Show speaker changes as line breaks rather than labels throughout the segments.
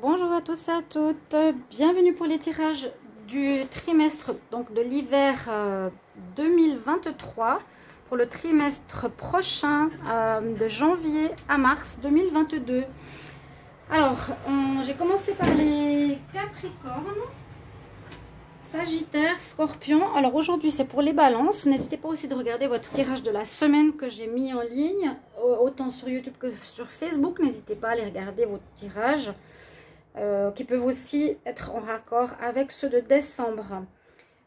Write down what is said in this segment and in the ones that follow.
Bonjour à tous et à toutes, bienvenue pour les tirages du trimestre, donc de l'hiver 2023, pour le trimestre prochain de janvier à mars 2022. Alors, j'ai commencé par les Capricornes, Sagittaire, Scorpion. Alors aujourd'hui c'est pour les balances. N'hésitez pas aussi de regarder votre tirage de la semaine que j'ai mis en ligne, autant sur YouTube que sur Facebook. N'hésitez pas à aller regarder vos tirages qui peuvent aussi être en raccord avec ceux de décembre.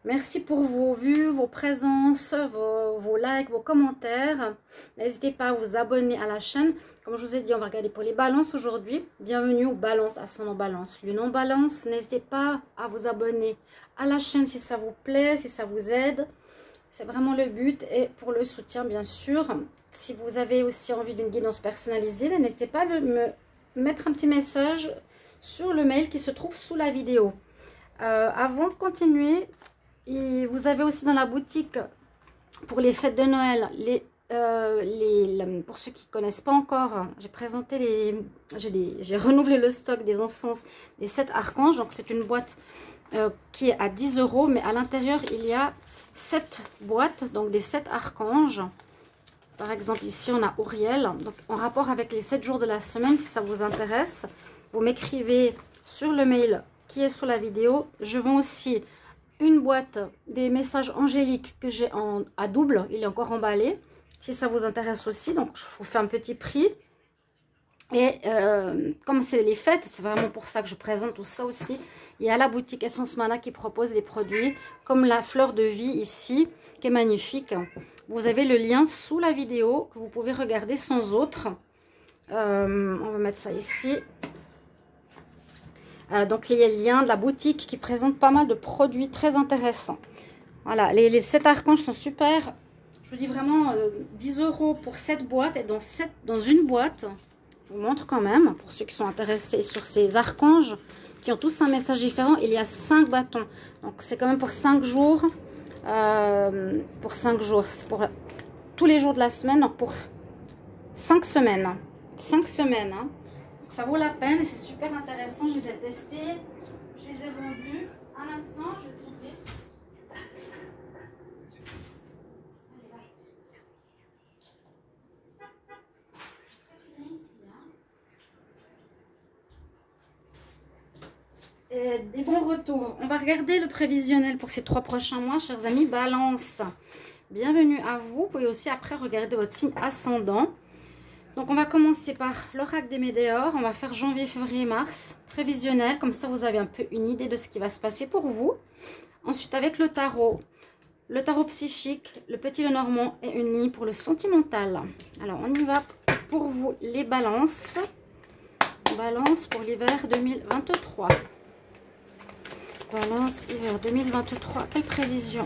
Merci pour vos vues, vos présences, vos likes, vos commentaires. N'hésitez pas à vous abonner à la chaîne. Comme je vous ai dit, on va regarder pour les balances aujourd'hui. Bienvenue aux balances, ascendant balance, lune en balance. N'hésitez pas à vous abonner à la chaîne si ça vous plaît, si ça vous aide. C'est vraiment le but. Et pour le soutien, bien sûr, si vous avez aussi envie d'une guidance personnalisée, n'hésitez pas à me mettre un petit message sur le mail qui se trouve sous la vidéo. Avant de continuer, vous avez aussi dans la boutique pour les fêtes de Noël, pour ceux qui ne connaissent pas encore, j'ai renouvelé le stock des encens des 7 archanges. Donc c'est une boîte qui est à 10 €, mais à l'intérieur il y a 7 boîtes, donc des 7 archanges. Par exemple ici on a Auriel, donc en rapport avec les 7 jours de la semaine. Si ça vous intéresse, vous m'écrivez sur le mail qui est sous la vidéo. Je vends aussi une boîte des messages angéliques que j'ai à double, il est encore emballé, si ça vous intéresse aussi. Donc je vous fais un petit prix. Et comme c'est les fêtes, c'est vraiment pour ça que je présente tout ça aussi. Il y a la boutique Essence Mana qui propose des produits comme la fleur de vie ici, qui est magnifique. Vous avez le lien sous la vidéo que vous pouvez regarder sans autre. On va mettre ça ici. Donc il y a le lien de la boutique qui présente pas mal de produits très intéressants. Voilà, les 7 archanges sont super. Je vous dis vraiment 10 € pour 7 boîtes. Et dans une boîte, je vous montre quand même, pour ceux qui sont intéressés sur ces archanges, qui ont tous un message différent, il y a 5 bâtons. Donc c'est quand même pour 5 jours. Pour 5 jours, c'est pour tous les jours de la semaine, donc pour 5 semaines. 5 semaines, hein. Ça vaut la peine et c'est super intéressant. Je les ai testés, je les ai vendus. Un instant, je vais t'ouvrir. Et des bons retours. On va regarder le prévisionnel pour ces 3 prochains mois, chers amis. Balance, bienvenue à vous. Vous pouvez aussi après regarder votre signe ascendant. Donc on va commencer par l'oracle des météores. On va faire janvier, février, mars. Prévisionnel, comme ça vous avez un peu une idée de ce qui va se passer pour vous. Ensuite avec le tarot psychique, le petit Lenormand et une ligne pour le sentimental. Alors on y va pour vous les balances. Balance pour l'hiver 2023. Balance hiver 2023. Quelles prévisions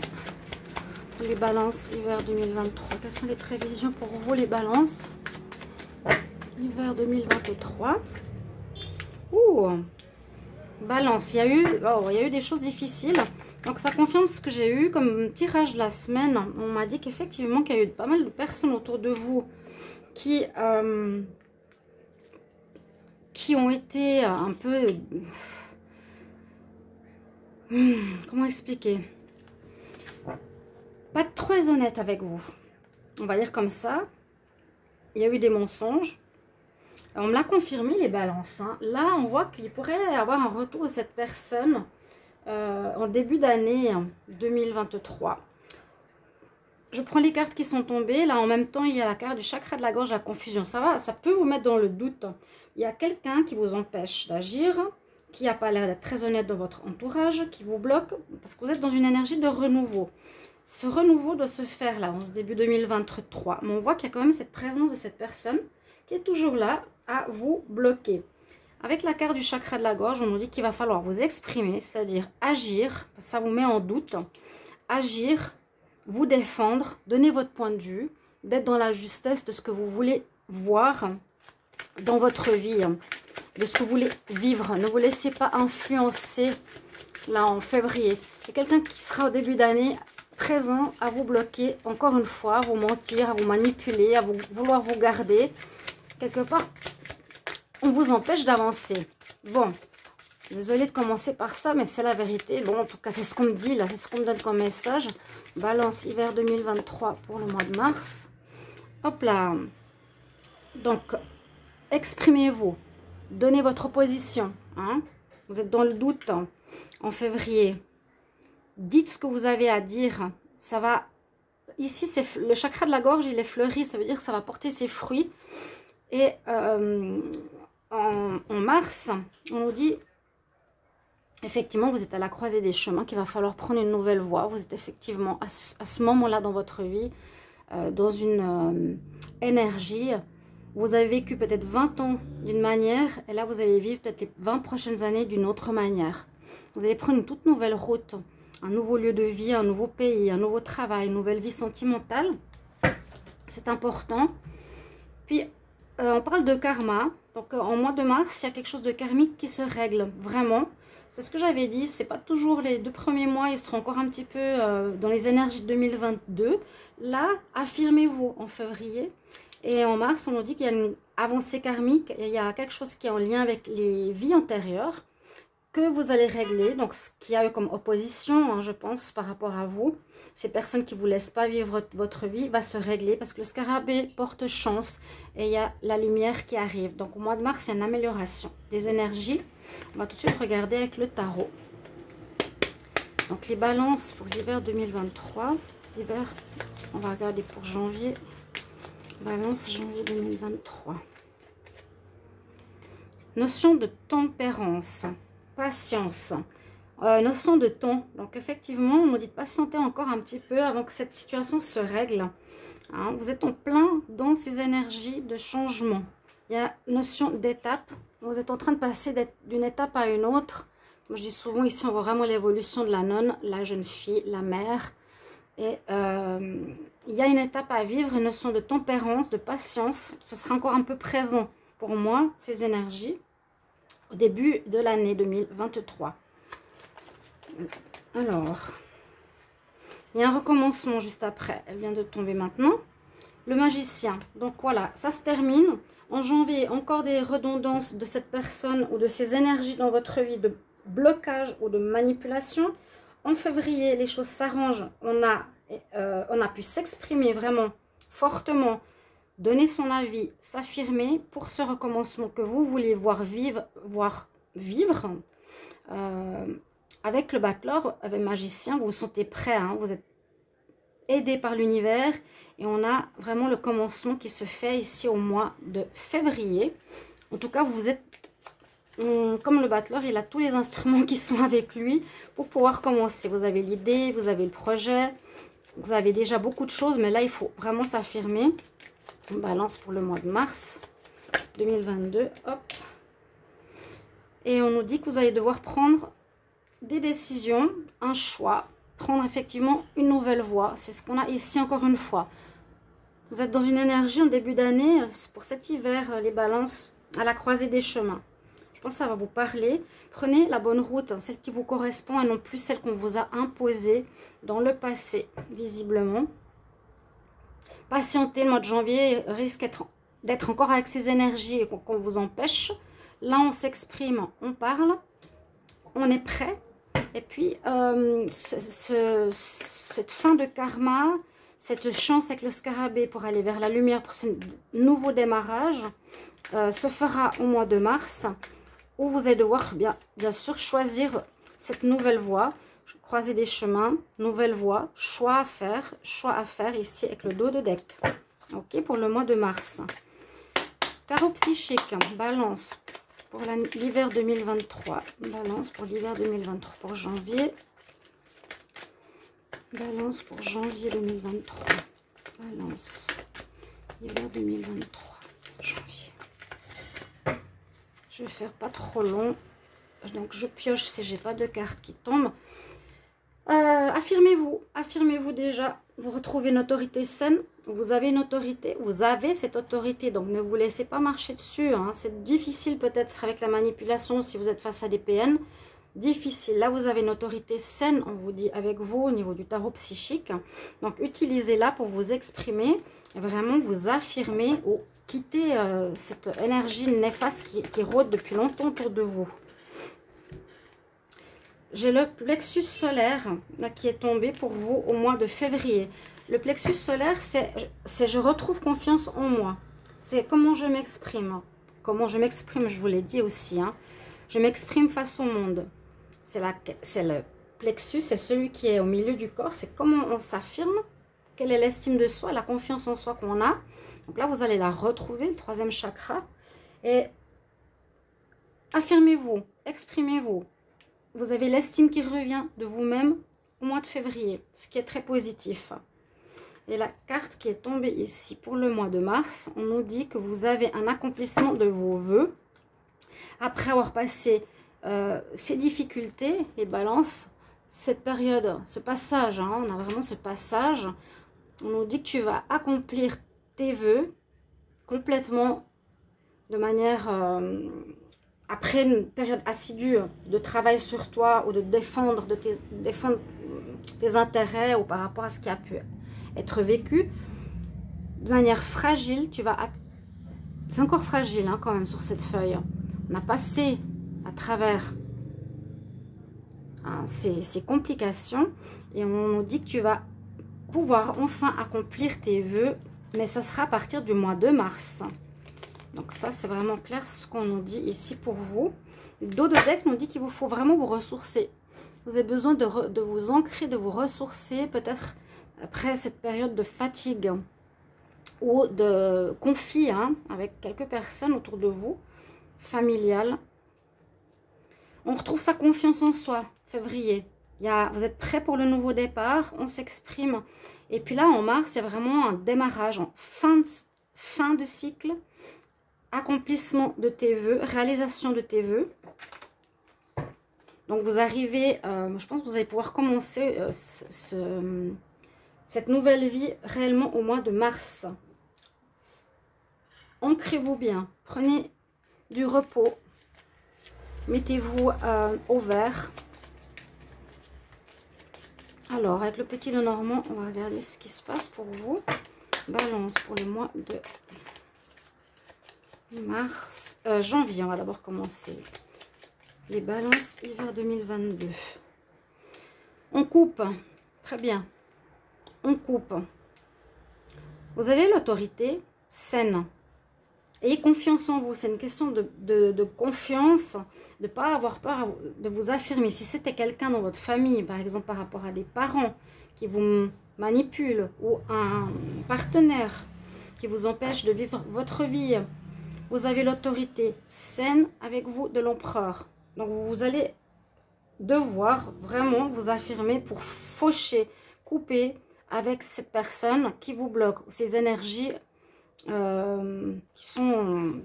pour les balances hiver 2023? Quelles sont les prévisions pour vous les balances hiver 2023? Balance, il y a eu des choses difficiles. Donc ça confirme ce que j'ai eu comme tirage de la semaine. On m'a dit qu'effectivement qu'il y a eu pas mal de personnes autour de vous qui ont été un peu... comment expliquer? Pas très honnête avec vous. On va dire comme ça. Il y a eu des mensonges. On me l'a confirmé, les balances. Hein. Là, on voit qu'il pourrait y avoir un retour de cette personne en début d'année 2023. Je prends les cartes qui sont tombées. Là, en même temps, il y a la carte du chakra de la gorge, la confusion. Ça peut vous mettre dans le doute. Il y a quelqu'un qui vous empêche d'agir, qui n'a pas l'air d'être très honnête dans votre entourage, qui vous bloque, parce que vous êtes dans une énergie de renouveau. Ce renouveau doit se faire là, en ce début 2023. Mais on voit qu'il y a quand même cette présence de cette personne qui est toujours là à vous bloquer. Avec la carte du chakra de la gorge, on nous dit qu'il va falloir vous exprimer, c'est-à-dire agir, ça vous met en doute, agir, vous défendre, donner votre point de vue, d'être dans la justesse de ce que vous voulez voir dans votre vie, de ce que vous voulez vivre. Ne vous laissez pas influencer là en février. Il y a quelqu'un qui sera au début d'année présent à vous bloquer, encore une fois, à vous mentir, à vous manipuler, à vouloir vous garder. Quelque part, on vous empêche d'avancer. Bon, désolée de commencer par ça, mais c'est la vérité. Bon, en tout cas, c'est ce qu'on me dit, là, c'est ce qu'on me donne comme message. Balance hiver 2023 pour le mois de mars. Hop là. Donc, exprimez-vous. Donnez votre opposition. Hein. Vous êtes dans le doute hein, en février. Dites ce que vous avez à dire. Ça va... Ici, c'est le chakra de la gorge, il est fleuri. Ça veut dire que ça va porter ses fruits. Et en mars, on nous dit... Effectivement, vous êtes à la croisée des chemins, qu'il va falloir prendre une nouvelle voie. Vous êtes effectivement à ce moment-là dans votre vie, dans une énergie. Vous avez vécu peut-être 20 ans d'une manière, et là, vous allez vivre peut-être les 20 prochaines années d'une autre manière. Vous allez prendre une toute nouvelle route, un nouveau lieu de vie, un nouveau pays, un nouveau travail, une nouvelle vie sentimentale. C'est important. Puis, on parle de karma. Donc, en mois de mars, il y a quelque chose de karmique qui se règle, vraiment. C'est ce que j'avais dit, c'est pas toujours les 2 premiers mois, ils seront encore un petit peu dans les énergies de 2022. Là, affirmez-vous en février. Et en mars, on nous dit qu'il y a une avancée karmique, et il y a quelque chose qui est en lien avec les vies antérieures que vous allez régler. Donc, ce qu'il y a eu comme opposition, hein, je pense, par rapport à vous, ces personnes qui ne vous laissent pas vivre votre vie, va se régler parce que le scarabée porte chance et il y a la lumière qui arrive. Donc, au mois de mars, il y a une amélioration des énergies. On va tout de suite regarder avec le tarot. Donc, les balances pour l'hiver 2023. L'hiver, on va regarder pour janvier. Balance janvier 2023. Notion de tempérance, patience, notion de temps. Donc, effectivement, on nous dit de patienter encore un petit peu avant que cette situation se règle. Hein, vous êtes en plein dans ces énergies de changement. Il y a notion d'étape. Vous êtes en train de passer d'une étape à une autre. Moi, je dis souvent ici, on voit vraiment l'évolution de la nonne, la jeune fille, la mère. Et il y a une étape à vivre, une notion de tempérance, de patience. Ce sera encore un peu présent pour moi, ces énergies, au début de l'année 2023. Alors, il y a un recommencement juste après. Elle vient de tomber maintenant. Le magicien. Donc voilà, ça se termine. En janvier, encore des redondances de cette personne ou de ces énergies dans votre vie de blocage ou de manipulation. En février, les choses s'arrangent. On a pu s'exprimer vraiment fortement, donner son avis, s'affirmer pour ce recommencement que vous voulez voir vivre. Avec le battleur, avec le magicien, vous vous sentez prêt, hein, vous êtes aidé par l'univers et on a vraiment le commencement qui se fait ici au mois de février. En tout cas, vous êtes comme le battleur, il a tous les instruments qui sont avec lui pour pouvoir commencer. Vous avez l'idée, vous avez le projet, vous avez déjà beaucoup de choses, mais là, il faut vraiment s'affirmer. On balance pour le mois de mars 2022. Hop. Et on nous dit que vous allez devoir prendre des décisions, un choix, prendre effectivement une nouvelle voie. C'est ce qu'on a ici encore une fois. Vous êtes dans une énergie en début d'année, pour cet hiver, les balances à la croisée des chemins. Je pense que ça va vous parler. Prenez la bonne route, celle qui vous correspond et non plus celle qu'on vous a imposée dans le passé, visiblement. Patientez, le mois de janvier risque d'être encore avec ces énergies et qu'on vous empêche. Là, on s'exprime, on parle, on est prêt. Et puis, cette fin de karma, cette chance avec le scarabée pour aller vers la lumière, pour ce nouveau démarrage, se fera au mois de mars, où vous allez devoir bien sûr choisir cette nouvelle voie, croiser des chemins, nouvelle voie, choix à faire ici avec le dos de deck. Ok, pour le mois de mars. Tarot psychique, balance pour l'hiver 2023. Balance pour l'hiver 2023 pour janvier. Balance pour janvier 2023. Balance. Hiver 2023. Janvier. Je vais faire pas trop long. Donc je pioche si j'ai pas de cartes qui tombent. Affirmez-vous. Affirmez-vous déjà. Vous retrouvez une autorité saine. Vous avez une autorité. Vous avez cette autorité. Donc ne vous laissez pas marcher dessus. Hein. C'est difficile peut-être avec la manipulation si vous êtes face à des PN. Difficile. Là, vous avez une autorité saine, on vous dit, avec vous au niveau du tarot psychique. Donc, utilisez-la pour vous exprimer et vraiment vous affirmer ou quitter cette énergie néfaste qui rôde depuis longtemps autour de vous. J'ai le plexus solaire là, qui est tombé pour vous au mois de février. Le plexus solaire, c'est je retrouve confiance en moi. C'est comment je m'exprime. Comment je m'exprime, je vous l'ai dit aussi. Hein. Je m'exprime face au monde. C'est le plexus, c'est celui qui est au milieu du corps. C'est comment on s'affirme. Quelle est l'estime de soi, la confiance en soi qu'on a. Donc là, vous allez la retrouver, le troisième chakra. Et affirmez-vous, exprimez-vous. Vous avez l'estime qui revient de vous-même au mois de février, ce qui est très positif. Et la carte qui est tombée ici pour le mois de mars, on nous dit que vous avez un accomplissement de vos vœux. Après avoir passé ces difficultés, les balances, cette période, ce passage, hein, on a vraiment ce passage, on nous dit que tu vas accomplir tes vœux complètement de manière... après une période assidue de travail sur toi ou de défendre tes intérêts ou par rapport à ce qui a pu être vécu, de manière fragile, tu vas... C'est encore fragile hein, quand même sur cette feuille. On a passé à travers hein, ces complications et on nous dit que tu vas pouvoir enfin accomplir tes vœux, mais ça sera à partir du mois de mars. Donc ça, c'est vraiment clair ce qu'on nous dit ici pour vous. Le dos de deck nous dit qu'il vous faut vraiment vous ressourcer. Vous avez besoin de vous ancrer, de vous ressourcer, peut-être après cette période de fatigue ou de conflit hein, avec quelques personnes autour de vous, familiales. On retrouve sa confiance en soi, février. Vous êtes prêts pour le nouveau départ, on s'exprime. Et puis là, en mars, c'est vraiment un démarrage, en fin de cycle. Accomplissement de tes vœux, réalisation de tes vœux. Donc vous arrivez, je pense que vous allez pouvoir commencer cette nouvelle vie réellement au mois de mars. Ancrez-vous bien, prenez du repos, mettez-vous au vert. Alors avec le petit Lenormand, on va regarder ce qui se passe pour vous. Balance pour le mois de mars, janvier, on va d'abord commencer. Les balances hiver 2022. On coupe. Très bien. On coupe. Vous avez l'autorité saine. Ayez confiance en vous. C'est une question de confiance, de ne pas avoir peur de vous affirmer. Si c'était quelqu'un dans votre famille, par exemple par rapport à des parents qui vous manipulent ou un partenaire qui vous empêche de vivre votre vie, vous avez l'autorité saine avec vous de l'empereur. Donc, vous allez devoir vraiment vous affirmer pour faucher, couper avec cette personne qui vous bloque. Ces énergies qui sont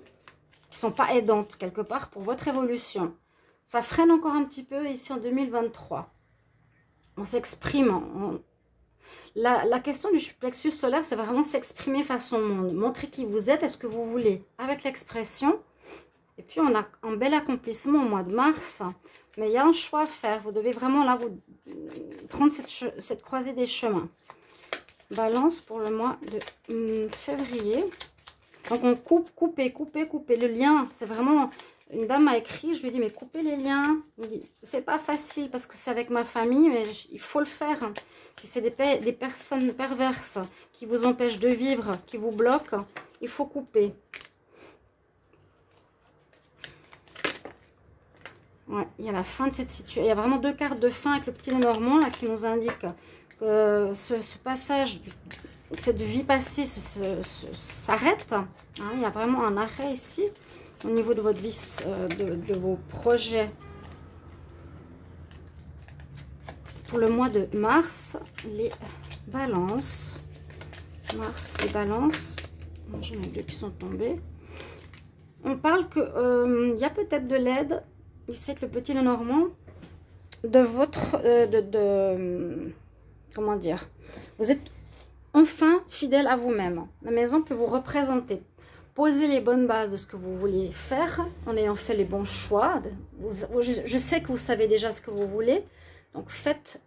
pas aidantes quelque part pour votre évolution. Ça freine encore un petit peu ici en 2023. On s'exprime. La question du plexus solaire, c'est vraiment s'exprimer face au monde. Montrer qui vous êtes et ce que vous voulez avec l'expression. Et puis, on a un bel accomplissement au mois de mars. Mais il y a un choix à faire. Vous devez vraiment là, vous prendre cette croisée des chemins. Balance pour le mois de février. Donc, on coupe, couper. Le lien, c'est vraiment... Une dame m'a écrit, je lui ai dit, mais coupez les liens. C'est pas facile parce que c'est avec ma famille, mais il faut le faire. Si c'est des personnes perverses qui vous empêchent de vivre, qui vous bloquent, il faut couper. Ouais, il y a la fin de cette situation. Il y a vraiment deux cartes de fin avec le petit Lenormand là qui nous indique que ce passage, cette vie passée s'arrête. Hein, il y a vraiment un arrêt ici. Au niveau de votre vie, de vos projets. Pour le mois de mars, les balances. Mars, les balances. J'en ai deux qui sont tombés. On parle que il y a peut-être de l'aide, ici avec le petit Lenormand, de votre... comment dire? Vous êtes enfin fidèle à vous-même. La maison peut vous représenter. Posez les bonnes bases de ce que vous voulez faire en ayant fait les bons choix. Je sais que vous savez déjà ce que vous voulez. Donc, faites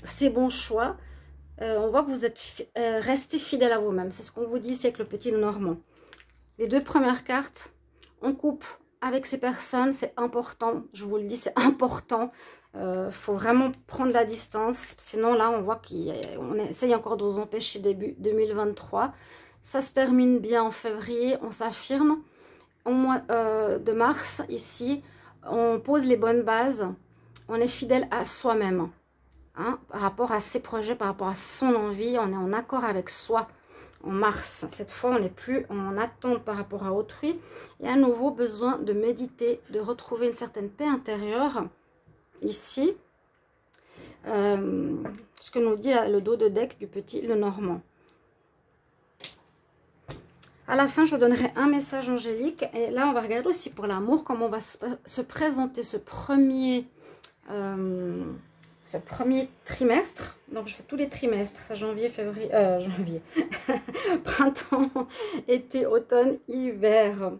ces bons choix. On voit que vous êtes resté fidèle à vous-même. C'est ce qu'on vous dit ici avec le petit Lenormand. les 2 premières cartes, on coupe avec ces personnes, c'est important, je vous le dis, c'est important. Faut vraiment prendre la distance, sinon là on voit qu'on essaye encore de vous empêcher début 2023. Ça se termine bien en février, on s'affirme. Au mois de mars, ici, on pose les bonnes bases, on est fidèle à soi-même, hein, par rapport à ses projets, par rapport à son envie, on est en accord avec soi. En mars, cette fois, on n'est plus en attente par rapport à autrui. Et à nouveau, besoin de méditer, de retrouver une certaine paix intérieure. Ici, ce que nous dit le dos de deck du petit Lenormand. À la fin, je vous donnerai un message angélique. Et là, on va regarder aussi pour l'amour, comment on va se présenter ce premier trimestre. Donc, je fais tous les trimestres, janvier, février, printemps, été, automne, hiver.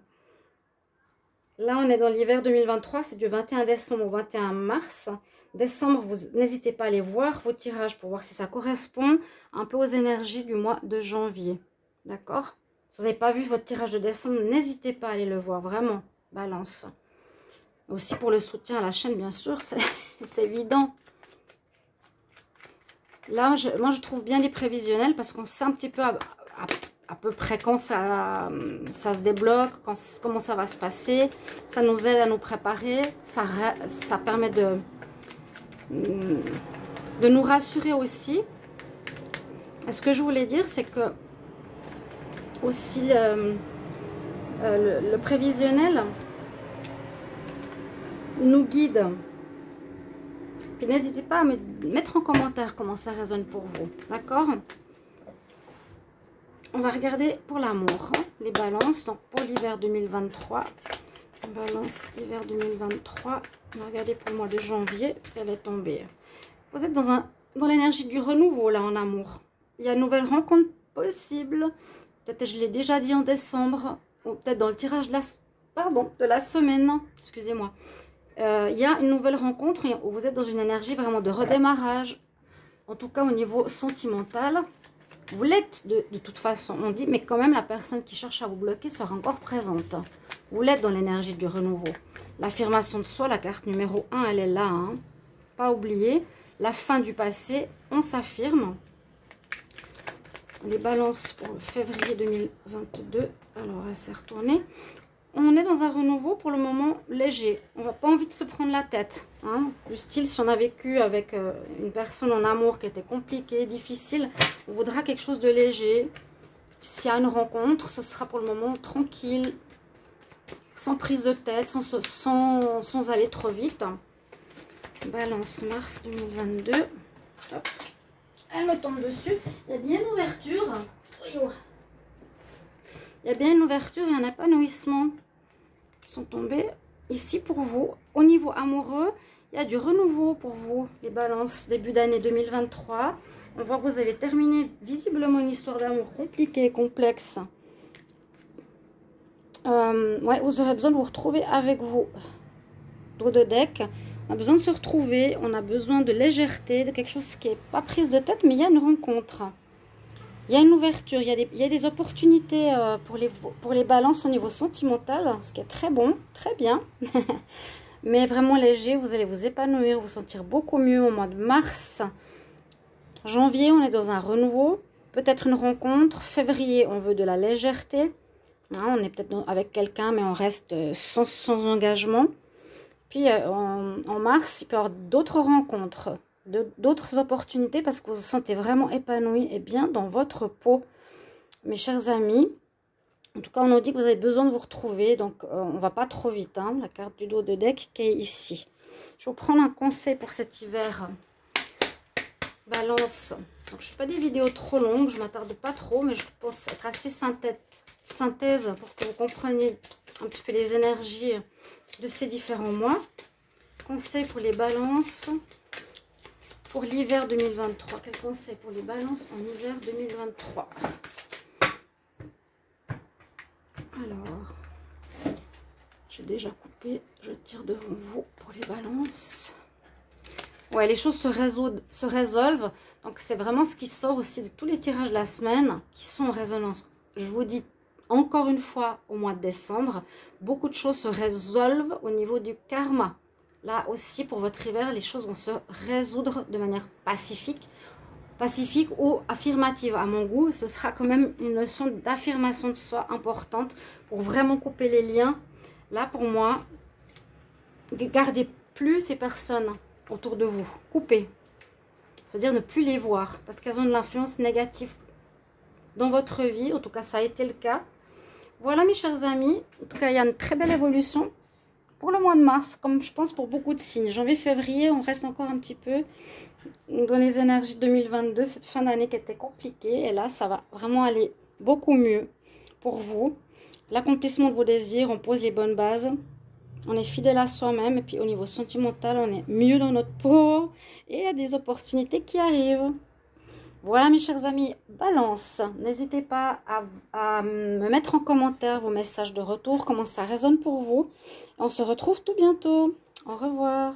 Là, on est dans l'hiver 2023, c'est du 21 décembre au 21 mars. Décembre, vous n'hésitez pas à aller voir vos tirages pour voir si ça correspond un peu aux énergies du mois de janvier. D'accord? Si vous n'avez pas vu votre tirage de décembre, n'hésitez pas à aller le voir, vraiment, Balance. Aussi pour le soutien à la chaîne, bien sûr, c'est évident. Là, moi, je trouve bien les prévisionnels parce qu'on sait un petit peu à peu près quand ça se débloque, comment ça va se passer. Ça nous aide à nous préparer. Ça permet de nous rassurer aussi. Et ce que je voulais dire, c'est que aussi le prévisionnel nous guide. Puis n'hésitez pas à me mettre en commentaire comment ça résonne pour vous. D'accord? On va regarder pour l'amour, hein, les balances. Donc pour l'hiver 2023. Balance hiver 2023. On va regarder pour le mois de janvier. Elle est tombée. Vous êtes dans l'énergie du renouveau là en amour. Il y a une nouvelle rencontre possible. Peut-être je l'ai déjà dit en décembre. Ou peut-être dans le tirage de la semaine. Excusez-moi. Il y a une nouvelle rencontre où vous êtes dans une énergie vraiment de redémarrage. En tout cas au niveau sentimental. Vous l'êtes de toute façon, on dit, mais quand même la personne qui cherche à vous bloquer sera encore présente. Vous l'êtes dans l'énergie du renouveau. L'affirmation de soi, la carte numéro 1, elle est là. Hein. Pas oublier. La fin du passé, on s'affirme. Les balances pour le février 2022. Alors, elle s'est retournée. On est dans un renouveau pour le moment léger. On n'a pas envie de se prendre la tête. Hein. Du style, si on a vécu avec une personne en amour qui était compliquée, difficile, on voudra quelque chose de léger. S'il y a une rencontre, ce sera pour le moment tranquille, sans prise de tête, sans aller trop vite. Balance mars 2022. Hop. Elle me tombe dessus. Il y a bien une ouverture. Il y a bien une ouverture et un épanouissement qui sont tombés ici pour vous. Au niveau amoureux, il y a du renouveau pour vous, les balances, début d'année 2023. On voit que vous avez terminé visiblement une histoire d'amour compliquée, complexe. Ouais, vous aurez besoin de vous retrouver avec vous. Dos de deck. On a besoin de se retrouver, on a besoin de légèreté, de quelque chose qui n'est pas prise de tête, mais il y a une rencontre. Il y a une ouverture, il y a des opportunités pour les balances au niveau sentimental, ce qui est très bon, très bien. Mais vraiment léger, vous allez vous épanouir, vous sentir beaucoup mieux au mois de mars. Janvier, on est dans un renouveau, peut-être une rencontre. Février, on veut de la légèreté. Hein, on est peut-être avec quelqu'un, mais on reste sans engagement. Puis en mars, il peut y avoir d'autres rencontres, d'autres opportunités parce que vous vous sentez vraiment épanoui et bien dans votre peau. Mes chers amis, en tout cas, on nous dit que vous avez besoin de vous retrouver, donc on ne va pas trop vite. Hein, la carte du dos de deck qui est ici. Je vais vous prendre un conseil pour cet hiver. Balance. Donc, je ne fais pas des vidéos trop longues, je ne m'attarde pas trop, mais je pense être assez synthèse pour que vous compreniez un petit peu les énergies de ces différents mois. Conseil pour les balances pour l'hiver 2023. Quel conseil pour les balances en hiver 2023? Alors, j'ai déjà coupé, je tire devant vous pour les balances. Ouais, les choses se résolvent. Donc, c'est vraiment ce qui sort aussi de tous les tirages de la semaine qui sont en résonance. Je vous dis encore une fois au mois de décembre. Beaucoup de choses se résolvent au niveau du karma. Là aussi, pour votre hiver, les choses vont se résoudre de manière pacifique ou affirmative. À mon goût, ce sera quand même une notion d'affirmation de soi importante pour vraiment couper les liens. Là, pour moi, gardez plus ces personnes autour de vous. Coupez. C'est-à-dire ne plus les voir parce qu'elles ont de l'influence négative dans votre vie. En tout cas, ça a été le cas. Voilà, mes chers amis. En tout cas, il y a une très belle évolution pour le mois de mars, comme je pense pour beaucoup de signes. Janvier, février, on reste encore un petit peu dans les énergies 2022, cette fin d'année qui était compliquée. Et là, ça va vraiment aller beaucoup mieux pour vous. L'accomplissement de vos désirs, on pose les bonnes bases. On est fidèle à soi-même. Et puis, au niveau sentimental, on est mieux dans notre peau. Et il y a des opportunités qui arrivent. Voilà, mes chers amis, Balance. N'hésitez pas à me mettre en commentaire vos messages de retour, comment ça résonne pour vous. On se retrouve tout bientôt. Au revoir.